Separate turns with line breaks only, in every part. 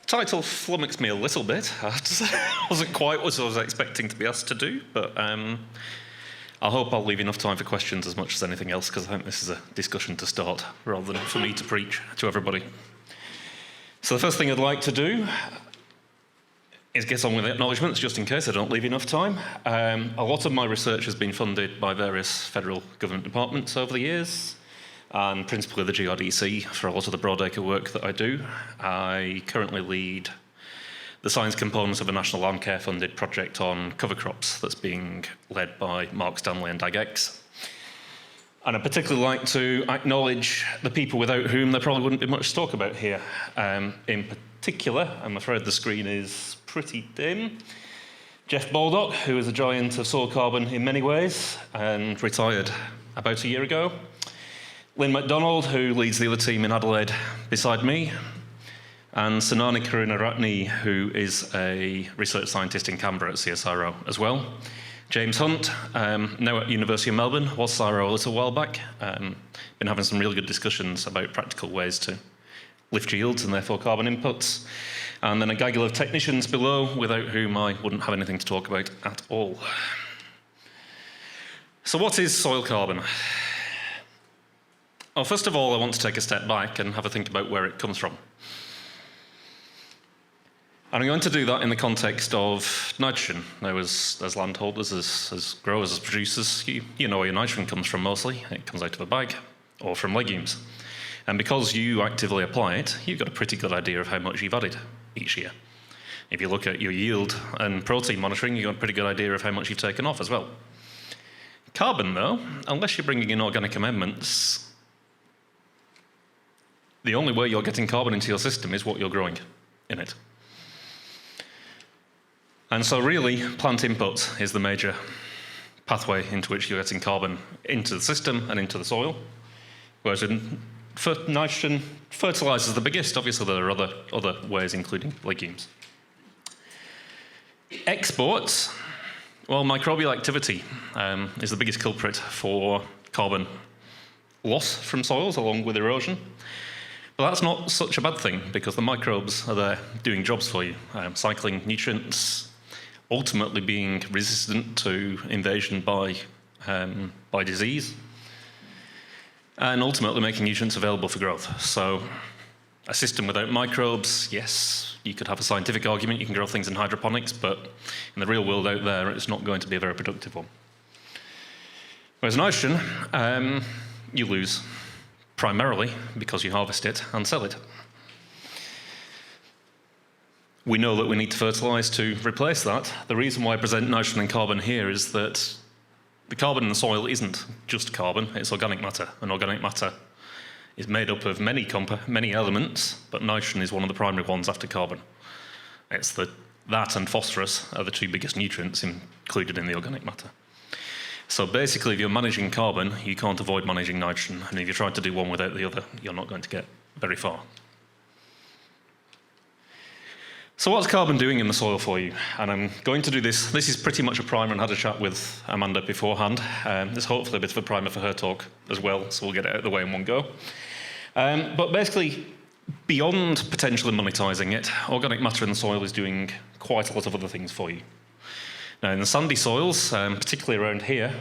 title flummoxed me a little bit. I have to say, wasn't quite what I was expecting to be asked to do, but I hope I'll leave enough time for questions as much as anything else, because I think this is a discussion to start rather than for me to preach to everybody. So the first thing I'd like to do is get on with the acknowledgements, just in case I don't leave enough time. A lot of my research has been funded by various federal government departments over the years, and principally the GRDC for a lot of the broadacre work that I do. I currently lead the science components of a national land care funded project on cover crops that's being led by Mark Stanley and DagX. And I'd particularly like to acknowledge the people without whom there probably wouldn't be much to talk about here. In particular, I'm afraid the screen is pretty dim. Jeff Baldock, who is a giant of soil carbon in many ways and retired about a year ago. Lynn MacDonald, who leads the other team in Adelaide beside me. And Sanani Karunaratne, who is a research scientist in Canberra at CSIRO as well. James Hunt, now at University of Melbourne, was CSIRO a little while back. Been having some really good discussions about practical ways to lift yields and therefore carbon inputs. And then a gaggle of technicians below, without whom I wouldn't have anything to talk about at all. So what is soil carbon? Well, first of all, I want to take a step back and have a think about where it comes from. And I'm going to do that in the context of nitrogen. Now, as landholders, as growers, as producers, you know where your nitrogen comes from mostly. It comes out of a bag or from legumes. And because you actively apply it, you've got a pretty good idea of how much you've added each year. If you look at your yield and protein monitoring, you've got a pretty good idea of how much you've taken off as well. Carbon, though, unless you're bringing in organic amendments, the only way you're getting carbon into your system is what you're growing in it. And so really, plant input is the major pathway into which you're getting carbon into the system and into the soil. Whereas in nitrogen, fertilizer is the biggest. Obviously, there are other ways, including legumes. Exports, well, microbial activity is the biggest culprit for carbon loss from soils, along with erosion. But that's not such a bad thing, because the microbes are there doing jobs for you, cycling nutrients, ultimately being resistant to invasion by disease, and ultimately making nutrients available for growth. So a system without microbes, yes, you could have a scientific argument, you can grow things in hydroponics, but in the real world out there, it's not going to be a very productive one. Whereas nitrogen, you lose, primarily because you harvest it and sell it. We know that we need to fertilise to replace that. The reason why I present nitrogen and carbon here is that the carbon in the soil isn't just carbon, it's organic matter. And organic matter is made up of many elements, but nitrogen is one of the primary ones after carbon. It's that and phosphorus are the two biggest nutrients included in the organic matter. So basically, if you're managing carbon, you can't avoid managing nitrogen. And if you try to do one without the other, you're not going to get very far. So what's carbon doing in the soil for you? And I'm going to do this. This is pretty much a primer, and I had a chat with Amanda beforehand. There's hopefully a bit of a primer for her talk as well, so we'll get it out of the way in one go. But basically, beyond potentially monetising it, organic matter in the soil is doing quite a lot of other things for you. Now, in the sandy soils, particularly around here,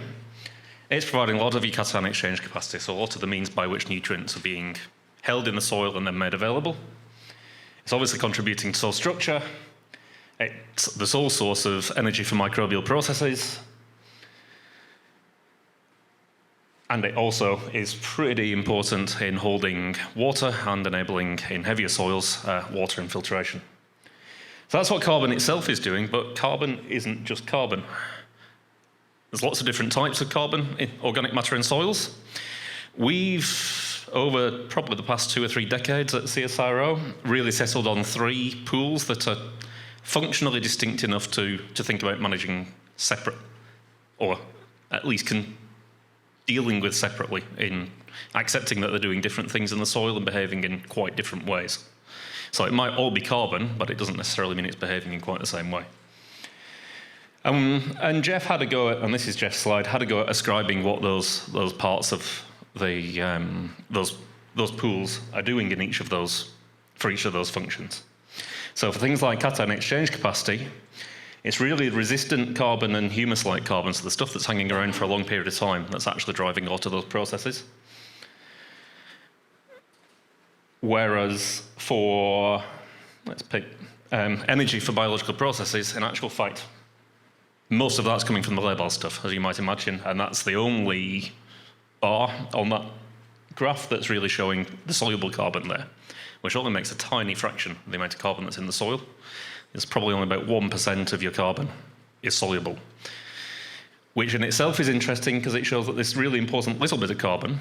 it's providing a lot of your cation exchange capacity, so a lot of the means by which nutrients are being held in the soil and then made available. It's obviously contributing to soil structure. It's the sole source of energy for microbial processes. And it also is pretty important in holding water and enabling, in heavier soils, water infiltration. So that's what carbon itself is doing, but carbon isn't just carbon. There's lots of different types of carbon in organic matter in soils. We've, over probably the past 2 or 3 decades at CSIRO, really settled on 3 pools that are functionally distinct enough to think about managing separate, or at least dealing with separately, in accepting that they're doing different things in the soil and behaving in quite different ways. So it might all be carbon, but it doesn't necessarily mean it's behaving in quite the same way. And Jeff had a go at, and this is Jeff's slide, had a go at ascribing what those parts of those pools are doing in each of those, for each of those functions. So for things like cation exchange capacity, it's really resistant carbon and humus-like carbon, so the stuff that's hanging around for a long period of time that's actually driving a lot of those processes. Whereas for, let's pick energy for biological processes, in actual fact, most of that's coming from the labile stuff, as you might imagine, and that's the only bar on that graph that's really showing the soluble carbon there, which only makes a tiny fraction of the amount of carbon that's in the soil. It's probably only about 1% of your carbon is soluble, which in itself is interesting because it shows that this really important little bit of carbon,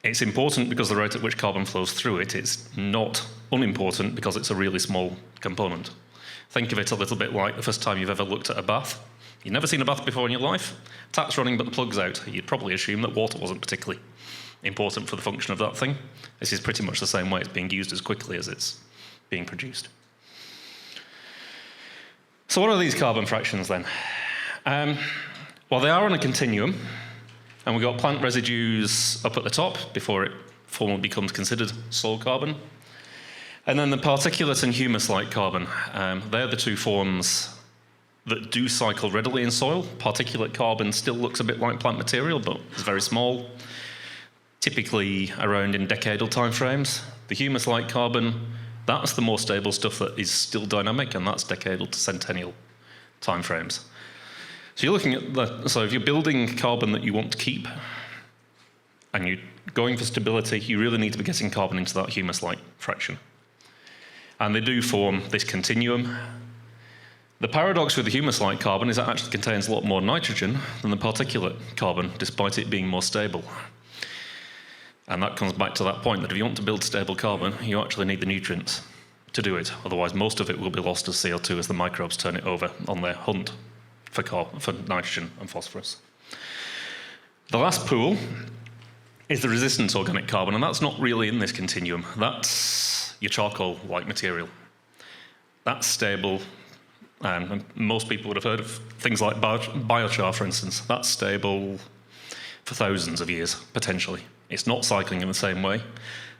it's important because the rate at which carbon flows through it. It's not unimportant because it's a really small component. Think of it a little bit like the first time you've ever looked at a bath. You've never seen a bath before in your life. Tap's running, but the plug's out. You'd probably assume that water wasn't particularly important for the function of that thing. This is pretty much the same way. It's being used as quickly as it's being produced. So what are these carbon fractions then? Well, they are on a continuum, and we've got plant residues up at the top before it formally becomes considered soil carbon. And then the particulate and humus-like carbon, they're the two forms that do cycle readily in soil. Particulate carbon still looks a bit like plant material, but it's very small, typically around in decadal timeframes. The humus-like carbon, that's the more stable stuff that is still dynamic, and that's decadal to centennial timeframes. So you're looking at so if you're building carbon that you want to keep, and you're going for stability, you really need to be getting carbon into that humus-like fraction. And they do form this continuum. The paradox with the humus-like carbon is that it actually contains a lot more nitrogen than the particulate carbon, despite it being more stable. And that comes back to that point that if you want to build stable carbon, you actually need the nutrients to do it. Otherwise, most of it will be lost as CO2 as the microbes turn it over on their hunt for nitrogen and phosphorus. The last pool is the resistance organic carbon, and that's not really in this continuum. That's your charcoal-like material. That's stable, and most people would have heard of things like biochar, for instance. That's stable for thousands of years, potentially. It's not cycling in the same way.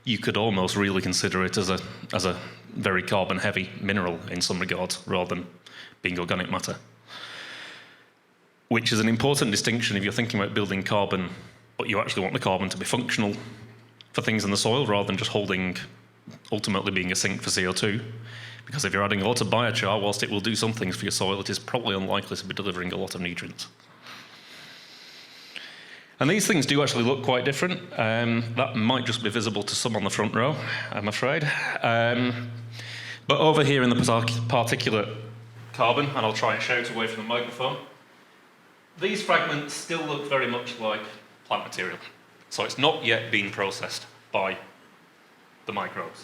You could almost really consider it as a very carbon-heavy mineral in some regards, rather than being organic matter. Which is an important distinction if you're thinking about building carbon, but you actually want the carbon to be functional for things in the soil, rather than just ultimately being a sink for CO2. Because if you're adding a lot of biochar, whilst it will do some things for your soil, it is probably unlikely to be delivering a lot of nutrients. And these things do actually look quite different. That might just be visible to some on the front row, I'm afraid. But over here in the particulate carbon, and I'll try and shout away from the microphone, these fragments still look very much like plant material. So it's not yet been processed by the microbes.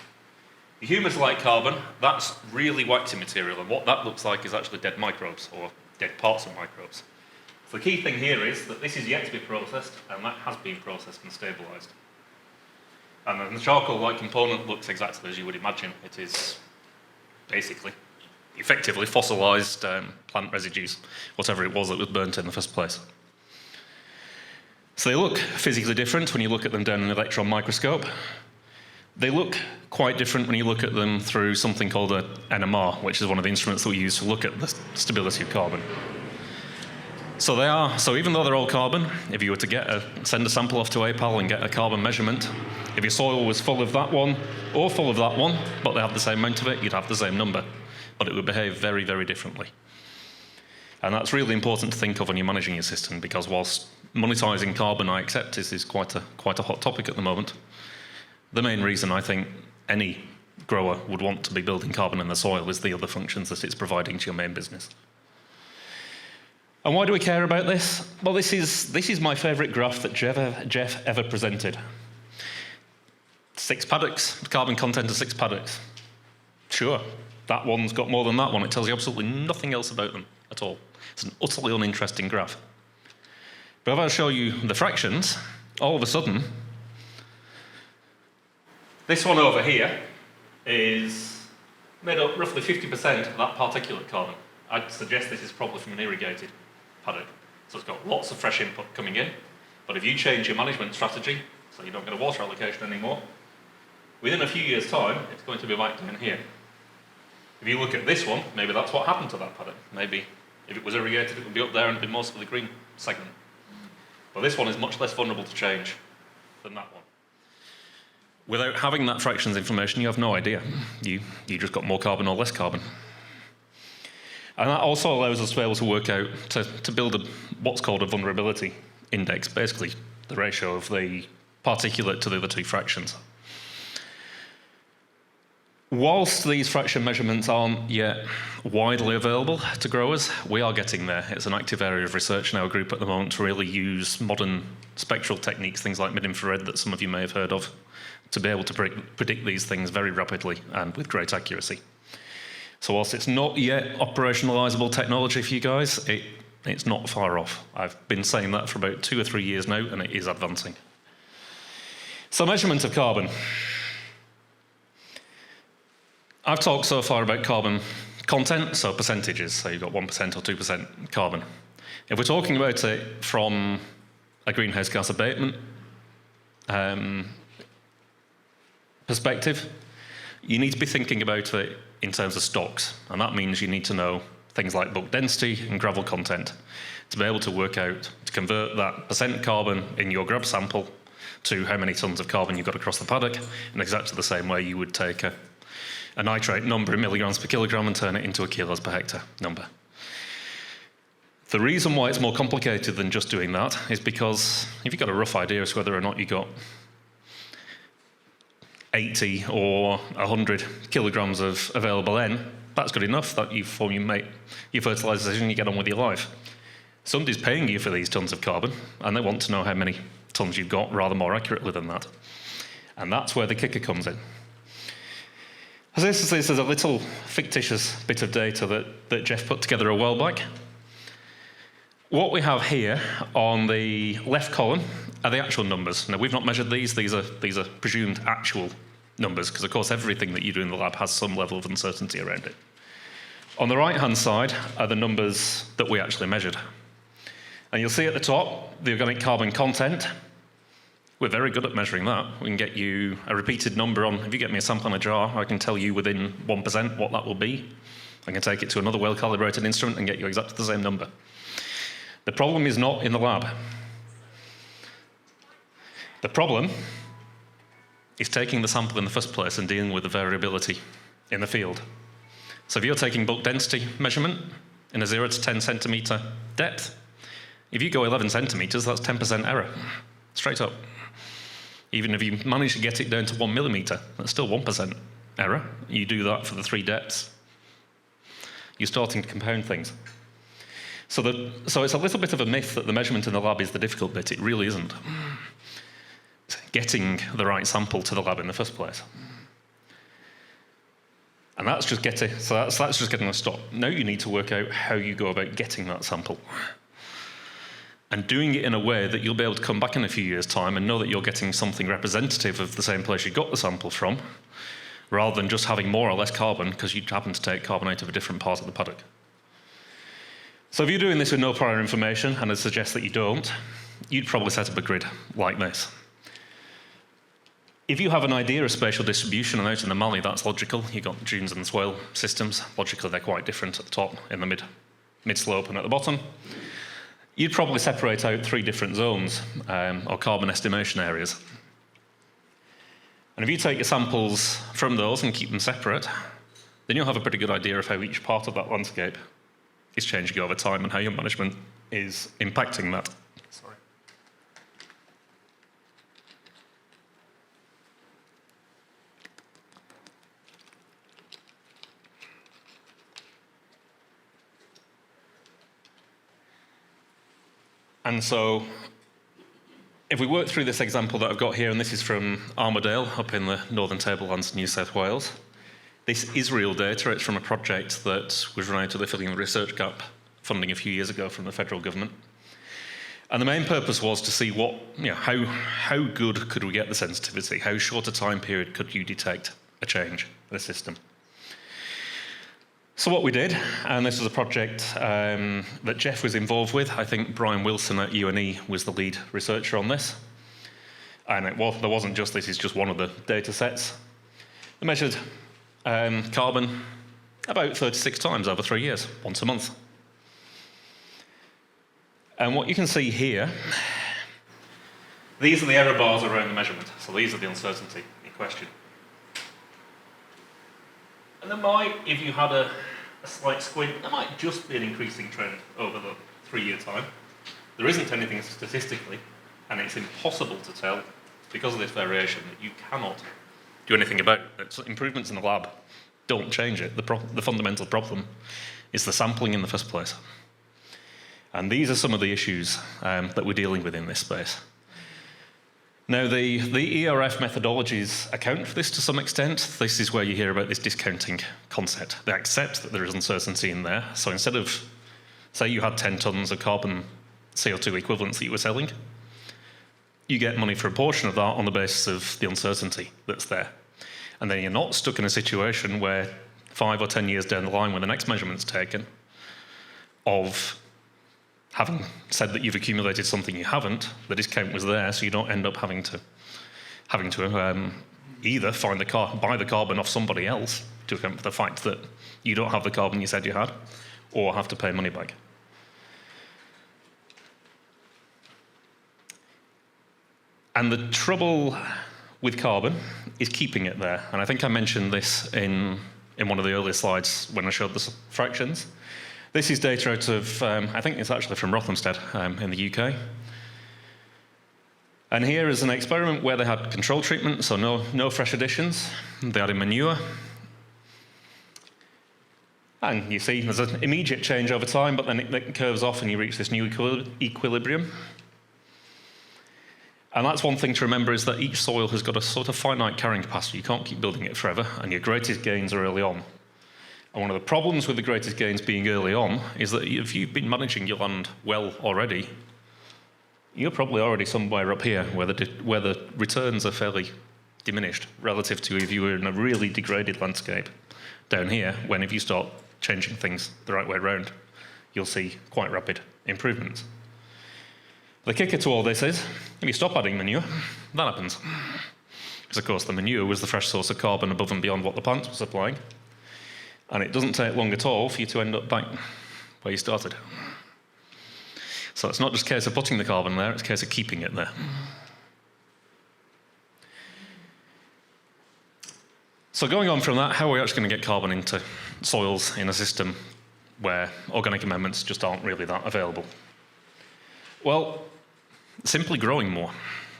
The humus-like carbon, that's really waxy material, and what that looks like is actually dead microbes, or dead parts of microbes. So the key thing here is that this is yet to be processed, and that has been processed and stabilised. And then the charcoal-like component looks exactly as you would imagine. It is basically, effectively fossilised plant residues, whatever it was that was burnt in the first place. So they look physically different when you look at them down an electron microscope. They look quite different when you look at them through something called an NMR, which is one of the instruments that we use to look at the stability of carbon. So even though they're all carbon, if you were to send a sample off to APAL and get a carbon measurement, if your soil was full of that one or full of that one, but they have the same amount of it, you'd have the same number, but it would behave very, very differently. And that's really important to think of when you're managing your system, because whilst monetising carbon, I accept, is quite a hot topic at the moment. The main reason I think any grower would want to be building carbon in the soil is the other functions that it's providing to your main business. And why do we care about this? Well, this is my favourite graph that Jeff ever presented. 6 paddocks, the carbon content of 6 paddocks. Sure, that one's got more than that one. It tells you absolutely nothing else about them at all. It's an utterly uninteresting graph. But if I show you the fractions, all of a sudden, this one over here is made up roughly 50% of that particulate carbon. I'd suggest this is probably from an irrigated paddock. So it's got lots of fresh input coming in. But if you change your management strategy, so you don't get a water allocation anymore, Within a few years' time, it's going to be back down here. If you look at this one, maybe that's what happened to that paddock. Maybe if it was irrigated, it would be up there and be most of the green segment. But this one is much less vulnerable to change than that one. Without having that fractions information, you have no idea. You just got more carbon or less carbon. And that also allows us to be able to work out, to build what's called a vulnerability index, basically the ratio of the particulate to the other two fractions. Whilst these fraction measurements aren't yet widely available to growers, we are getting there. It's an active area of research in our group at the moment to really use modern spectral techniques, things like mid-infrared that some of you may have heard of, to be able to predict these things very rapidly and with great accuracy. So whilst it's not yet operationalisable technology for you guys, it's not far off. I've been saying that for about 2 or 3 years now, and it is advancing. So measurement of carbon. I've talked so far about carbon content, so percentages, so you've got 1% or 2% carbon. If we're talking about it from a greenhouse gas abatement perspective, you need to be thinking about it in terms of stocks, and that means you need to know things like bulk density and gravel content to be able to work out, to convert that percent carbon in your grub sample to how many tonnes of carbon you've got across the paddock, in exactly the same way you would take a nitrate number in milligrams per kilogram and turn it into a kilos per hectare number. The reason why it's more complicated than just doing that is because if you've got a rough idea as to whether or not you got 80 or 100 kilograms of available N, that's good enough that you form your fertilisation, you get on with your life. Somebody's paying you for these tonnes of carbon, and they want to know how many tonnes you've got rather more accurately than that. And that's where the kicker comes in. This is a little fictitious bit of data that Jeff put together a while back. What we have here on the left column are the actual numbers. Now, we've not measured these. These are presumed actual numbers, because, of course, everything that you do in the lab has some level of uncertainty around it. On the right-hand side are the numbers that we actually measured. And you'll see at the top the organic carbon content. We're very good at measuring that. We can get you a repeated number on, if you get me a sample in a jar, I can tell you within 1% what that will be. I can take it to another well-calibrated instrument and get you exactly the same number. The problem is not in the lab. The problem is taking the sample in the first place and dealing with the variability in the field. So if you're taking bulk density measurement in a 0 to 10 centimetre depth, if you go 11 centimetres, that's 10% error, straight up. Even if you manage to get it down to 1 millimetre, that's still 1% error. You do that for the 3 depths, you're starting to compound things. So it's a little bit of a myth that the measurement in the lab is the difficult bit. It really isn't. It's getting the right sample to the lab in the first place. And that's just getting a stop. Now you need to work out how you go about getting that sample, and doing it in a way that you'll be able to come back in a few years' time and know that you're getting something representative of the same place you got the sample from, rather than just having more or less carbon because you happen to take carbon out of a different part of the paddock. So if you're doing this with no prior information, and I suggest that you don't, you'd probably set up a grid like this. If you have an idea of spatial distribution, and out in the mallee that's logical, you've got dunes and swale systems, logically they're quite different at the top, in the mid-slope and at the bottom. You'd probably separate out 3 different zones, or carbon estimation areas. And if you take your samples from those and keep them separate, then you'll have a pretty good idea of how each part of that landscape is changing over time and how your management is impacting that. Sorry. And so, if we work through this example that I've got here, and this is from Armidale, up in the northern tablelands, New South Wales. This is real data. It's from a project that was run out of the Filling the Research Gap funding a few years ago from the federal government. And the main purpose was to see how good could we get the sensitivity? How short a time period could you detect a change in a system? So what we did, and this was a project that Jeff was involved with. I think Brian Wilson at UNE was the lead researcher on this. And there wasn't just this is just one of the data sets. They measured carbon about 36 times over 3 years, once a month. And what you can see here, these are the error bars around the measurement. So these are the uncertainty in question. And there might, if you had a slight squint, there might just be an increasing trend over the 3-year time. There isn't anything statistically, and it's impossible to tell, because of this variation, that you cannot do anything about it. So improvements in the lab don't change it. The fundamental problem is the sampling in the first place. And these are some of the issues that we're dealing with in this space. Now, the ERF methodologies account for this to some extent. This is where you hear about this discounting concept. They accept that there is uncertainty in there. So instead of, say you had 10 tons of carbon CO2 equivalents that you were selling, you get money for a portion of that on the basis of the uncertainty that's there. And then you're not stuck in a situation where 5 or 10 years down the line, when the next measurement's taken, of having said that you've accumulated something you haven't, the discount was there, so you don't end up having to either buy the carbon off somebody else to account for the fact that you don't have the carbon you said you had, or have to pay money back. And the trouble with carbon is keeping it there. And I think I mentioned this in one of the earlier slides when I showed the fractions. This is data out of, I think it's actually from Rothamsted in the UK. And here is an experiment where they had control treatment, so no fresh additions. They added manure. And you see there's an immediate change over time, but then it curves off and you reach this new equilibrium. And that's one thing to remember, is that each soil has got a sort of finite carrying capacity. You can't keep building it forever, and your greatest gains are early on. And one of the problems with the greatest gains being early on is that if you've been managing your land well already, you're probably already somewhere up here where the returns are fairly diminished relative to if you were in a really degraded landscape down here, when if you start changing things the right way around, you'll see quite rapid improvements. The kicker to all this is, if you stop adding manure, that happens. Because of course the manure was the fresh source of carbon above and beyond what the plants were supplying. And it doesn't take long at all for you to end up back where you started. So it's not just a case of putting the carbon there, it's a case of keeping it there. So going on from that, how are we actually going to get carbon into soils in a system where organic amendments just aren't really that available? Well, simply growing more.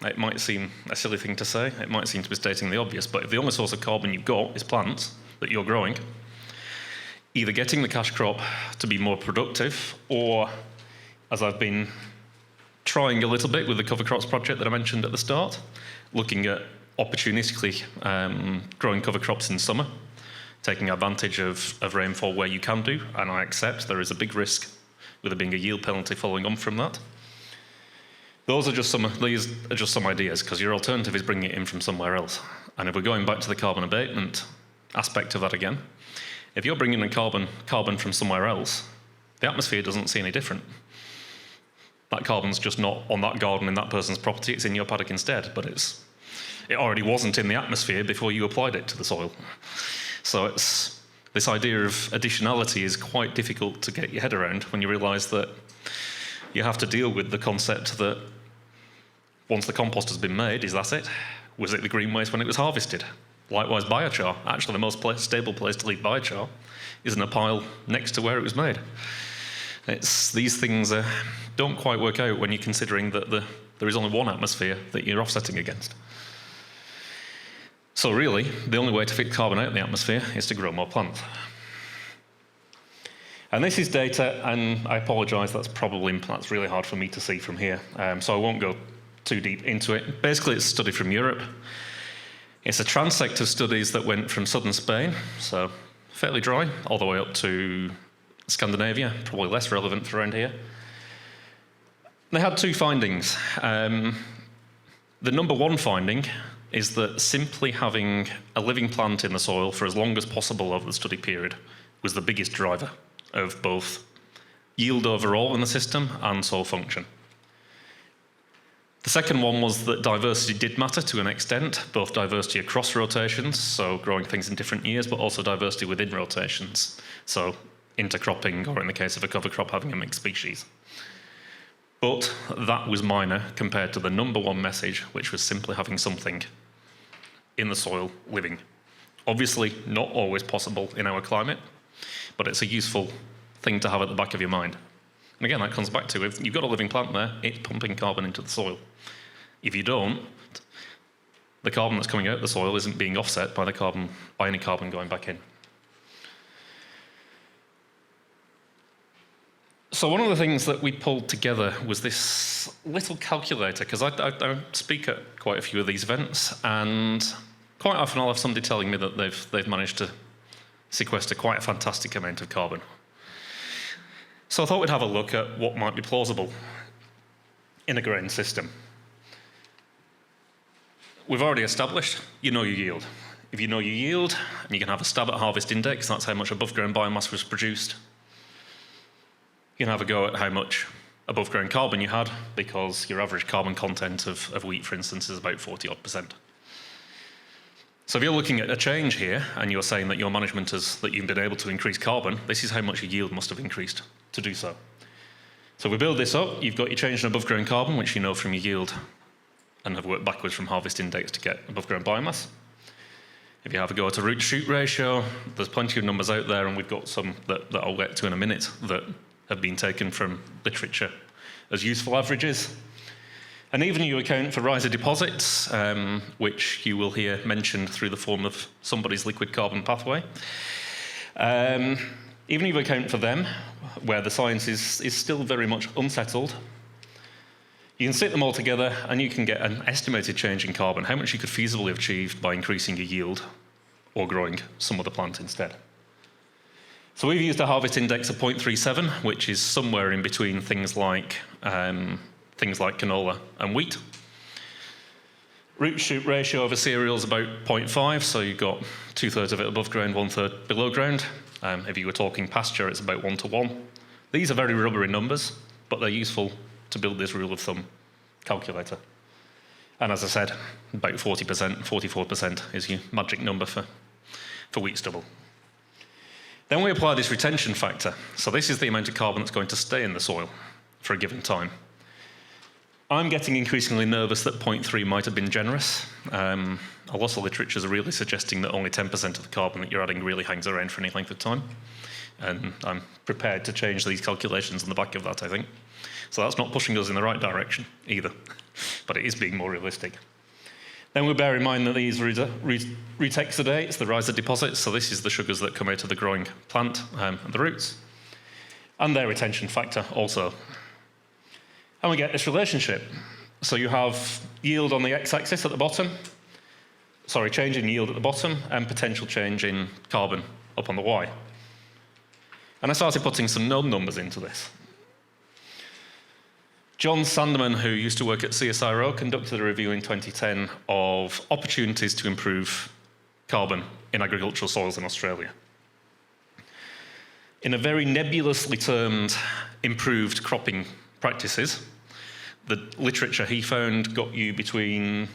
It might seem a silly thing to say, it might seem to be stating the obvious, but if the only source of carbon you've got is plants that you're growing, either getting the cash crop to be more productive, or, as I've been trying a little bit with the cover crops project that I mentioned at the start, looking at opportunistically growing cover crops in summer, taking advantage of rainfall where you can do, and I accept there is a big risk with there being a yield penalty following on from that. These are just some ideas, because your alternative is bringing it in from somewhere else. And if we're going back to the carbon abatement aspect of that again, if you're bringing in carbon from somewhere else, the atmosphere doesn't see any different. That carbon's just not on that garden in that person's property, it's in your paddock instead, but it already wasn't in the atmosphere before you applied it to the soil. So this idea of additionality is quite difficult to get your head around when you realise that you have to deal with the concept that once the compost has been made, is that it? Was it the green waste when it was harvested? Likewise, biochar. Actually, the most stable place to leave biochar is in a pile next to where it was made. These things don't quite work out when you're considering that there is only one atmosphere that you're offsetting against. So really, the only way to fit carbon out in the atmosphere is to grow more plants. And this is data, and I apologise, that's really hard for me to see from here, so I won't go too deep into it. Basically, it's a study from Europe. It's a transect of studies that went from southern Spain, so fairly dry, all the way up to Scandinavia, probably less relevant for around here. They had two findings. The number one finding is that simply having a living plant in the soil for as long as possible over the study period was the biggest driver of both yield overall in the system and soil function. The second one was that diversity did matter to an extent, both diversity across rotations, so growing things in different years, but also diversity within rotations, so intercropping, or in the case of a cover crop, having a mixed species. But that was minor compared to the number one message, which was simply having something in the soil living. Obviously, not always possible in our climate, but it's a useful thing to have at the back of your mind. And again, that comes back to, if you've got a living plant there, it's pumping carbon into the soil. If you don't, the carbon that's coming out of the soil isn't being offset by any carbon going back in. So one of the things that we pulled together was this little calculator, because I speak at quite a few of these events, and quite often I'll have somebody telling me that they've managed to sequester quite a fantastic amount of carbon. So I thought we'd have a look at what might be plausible in a grain system. We've already established, you know your yield. If you know your yield, and you can have a stab at harvest index, that's how much above ground biomass was produced. You can have a go at how much above ground carbon you had, because your average carbon content of wheat, for instance, is about 40-odd%. So if you're looking at a change here, and you're saying that your management that you've been able to increase carbon, this is how much your yield must have increased to do so. So if we build this up, you've got your change in above ground carbon, which you know from your yield, and have worked backwards from harvest index to get above ground biomass. If you have a go at a root to shoot ratio, there's plenty of numbers out there, and we've got some that I'll get to in a minute that have been taken from literature as useful averages. And even you account for riser deposits, which you will hear mentioned through the form of somebody's liquid carbon pathway. Even if you account for them, where the science is still very much unsettled, you can sit them all together and you can get an estimated change in carbon, how much you could feasibly have achieved by increasing your yield or growing some other plant instead. So we've used a harvest index of 0.37, which is somewhere in between things like canola and wheat. Root shoot ratio of a cereal is about 0.5, so you've got 2/3 of it above ground, 1/3 below ground. If you were talking pasture, it's about 1:1. These are very rubbery numbers, but they're useful to build this rule of thumb calculator. And as I said, about 40%, 44% is your magic number for wheat stubble. Then we apply this retention factor. So this is the amount of carbon that's going to stay in the soil for a given time. I'm getting increasingly nervous that 0.3 might have been generous. A lot of literature is really suggesting that only 10% of the carbon that you're adding really hangs around for any length of time. And I'm prepared to change these calculations on the back of that, I think. So that's not pushing us in the right direction either, but it is being more realistic. Then we bear in mind that these root exudates, the riser deposits, so this is the sugars that come out of the growing plant and the roots, and their retention factor also. And we get this relationship. So you have yield on the x-axis at the bottom, change in yield at the bottom, and potential change in carbon up on the y. And I started putting some known numbers into this. John Sandeman, who used to work at CSIRO, conducted a review in 2010 of opportunities to improve carbon in agricultural soils in Australia. In a very nebulously termed improved cropping practices, the literature he found got you between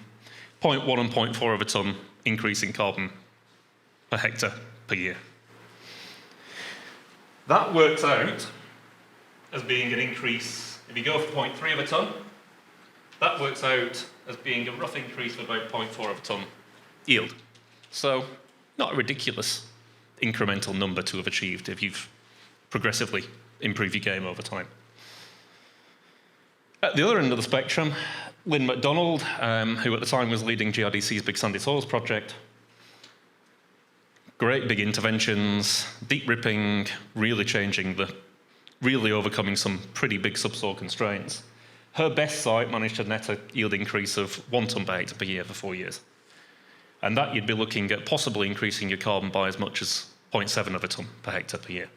0.1 and 0.4 of a tonne increase in carbon per hectare per year. That works out as being an increase. If you go for 0.3 of a tonne, that works out as being a rough increase of about 0.4 of a tonne yield. So, not a ridiculous incremental number to have achieved if you've progressively improved your game over time. At the other end of the spectrum, Lynn MacDonald, who at the time was leading GRDC's Big Sandy Soils project, great big interventions, deep ripping, really overcoming some pretty big subsoil constraints. Her best site managed to net a yield increase of 1 tonne per hectare per year for 4 years. And that you'd be looking at possibly increasing your carbon by as much as 0.7 of a tonne per hectare per year.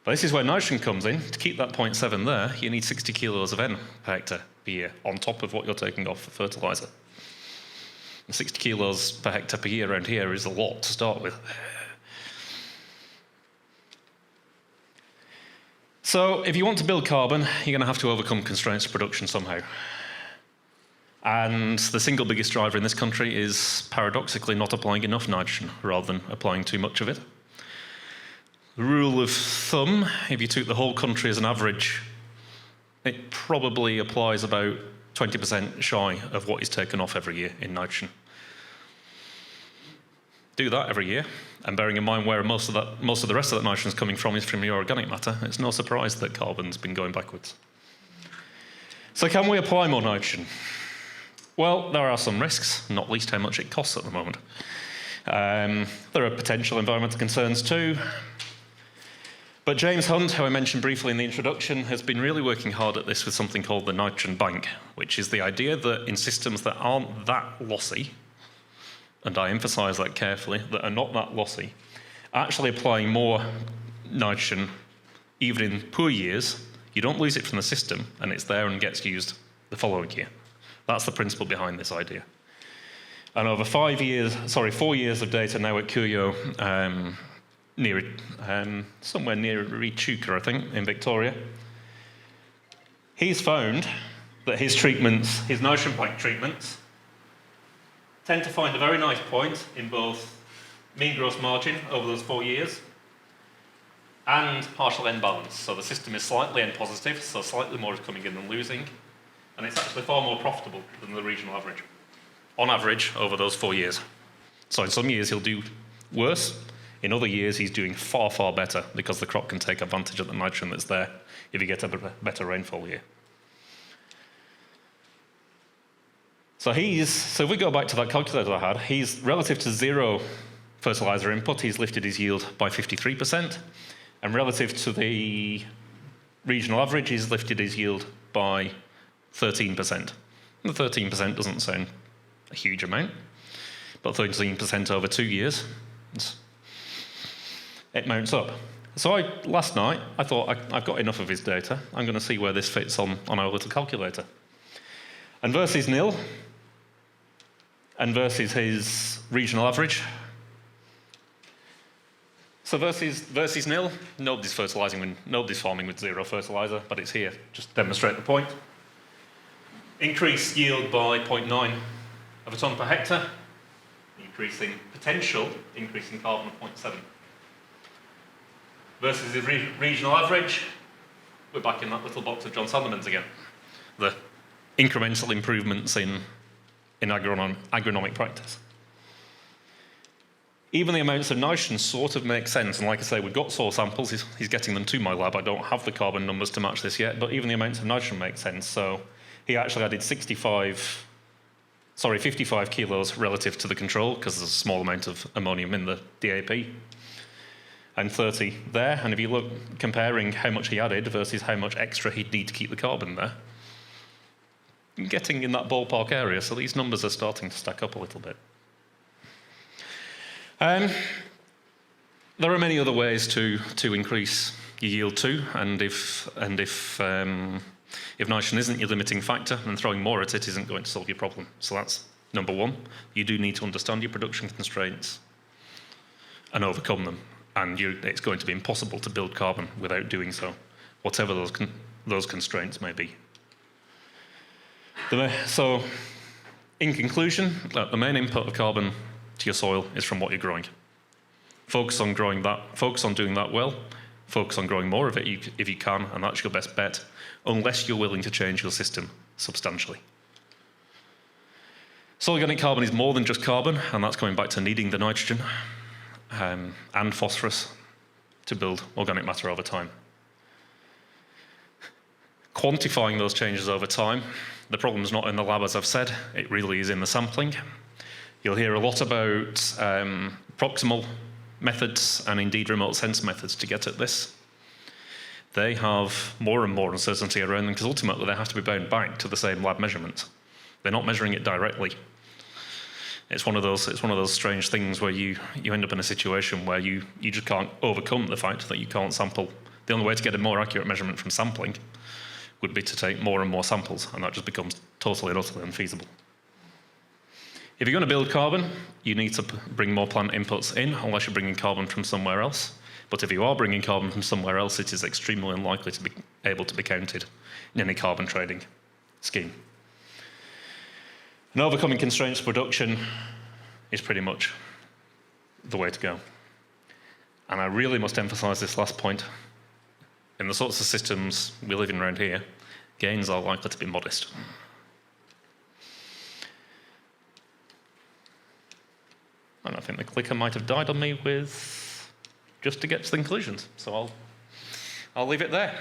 But this is where nitrogen comes in. To keep that 0.7 there, you need 60 kilos of N per hectare per year on top of what you're taking off for fertiliser. 60 kilos per hectare per year around here is a lot to start with. So if you want to build carbon, you're going to have to overcome constraints to production somehow. And the single biggest driver in this country is paradoxically not applying enough nitrogen rather than applying too much of it. The rule of thumb, if you took the whole country as an average, it probably applies about 20% shy of what is taken off every year in nitrogen. Do that every year, and bearing in mind where most of the rest of that nitrogen is coming from is from your organic matter, it's no surprise that carbon's been going backwards. So can we apply more nitrogen? Well, there are some risks, not least how much it costs at the moment. There are potential environmental concerns too. But James Hunt, who I mentioned briefly in the introduction, has been really working hard at this with something called the nitrogen bank, which is the idea that in systems that aren't that lossy, and I emphasise that carefully, that are not that lossy, actually applying more nitrogen, even in poor years, you don't lose it from the system, and it's there and gets used the following year. That's the principle behind this idea. And over 4 years of data now at Cuyo, somewhere near Echuca, I think, in Victoria, he's found that his treatments, his nitrogen bank treatments, tend to find a very nice point in both mean gross margin over those 4 years and partial end balance. So the system is slightly end positive, so slightly more is coming in than losing, and it's actually far more profitable than the regional average, on average, over those 4 years. So in some years he'll do worse. In other years he's doing far, far better because the crop can take advantage of the nitrogen that's there if you get a better rainfall year. So if we go back to that calculator I had, he's relative to 0 fertilizer input, he's lifted his yield by 53%, and relative to the regional average, he's lifted his yield by 13%. The 13% doesn't sound a huge amount, but 13% over 2 years, it mounts up. So last night, I thought, I've got enough of his data, I'm going to see where this fits on our little calculator. And versus nil, and versus his regional average. So versus nil, nobody's farming with 0 fertilizer, but it's here, just to demonstrate the point. Increase yield by 0.9 of a tonne per hectare, increasing carbon of 0.7. Versus the regional average, we're back in that little box of John Sandeman's again. The incremental improvements in agronomic practice. Even the amounts of nitrogen sort of make sense, and like I say, we've got soil samples, he's getting them to my lab, I don't have the carbon numbers to match this yet, but even the amounts of nitrogen make sense. So he actually added 55 kilos relative to the control, because there's a small amount of ammonium in the DAP, and 30 there, and if you look comparing how much he added versus how much extra he'd need to keep the carbon there, getting in that ballpark area, so these numbers are starting to stack up a little bit. There are many other ways to increase your yield too, and if nitrogen isn't your limiting factor, then throwing more at it isn't going to solve your problem. So that's number one. You do need to understand your production constraints and overcome them, and it's going to be impossible to build carbon without doing so, whatever those constraints may be. So, in conclusion, the main input of carbon to your soil is from what you're growing. Focus on doing that well, focus on growing more of it if you can, and that's your best bet, unless you're willing to change your system substantially. Soil organic carbon is more than just carbon, and that's coming back to needing the nitrogen and phosphorus to build organic matter over time. Quantifying those changes over time, the problem's not in the lab, as I've said, it really is in the sampling. You'll hear a lot about proximal methods and indeed remote sense methods to get at this. They have more and more uncertainty around them because ultimately they have to be bound back to the same lab measurement. They're not measuring it directly. It's one of those strange things where you end up in a situation where you just can't overcome the fact that you can't sample. The only way to get a more accurate measurement from sampling would be to take more and more samples, and that just becomes totally and utterly unfeasible. If you're going to build carbon, you need to bring more plant inputs in, unless you're bringing carbon from somewhere else. But if you are bringing carbon from somewhere else, it is extremely unlikely to be able to be counted in any carbon trading scheme. And overcoming constraints to production is pretty much the way to go. And I really must emphasise this last point. In the sorts of systems we live in around here, gains are likely to be modest. And I think the clicker might have died on me with just to get to the conclusions. So I'll leave it there.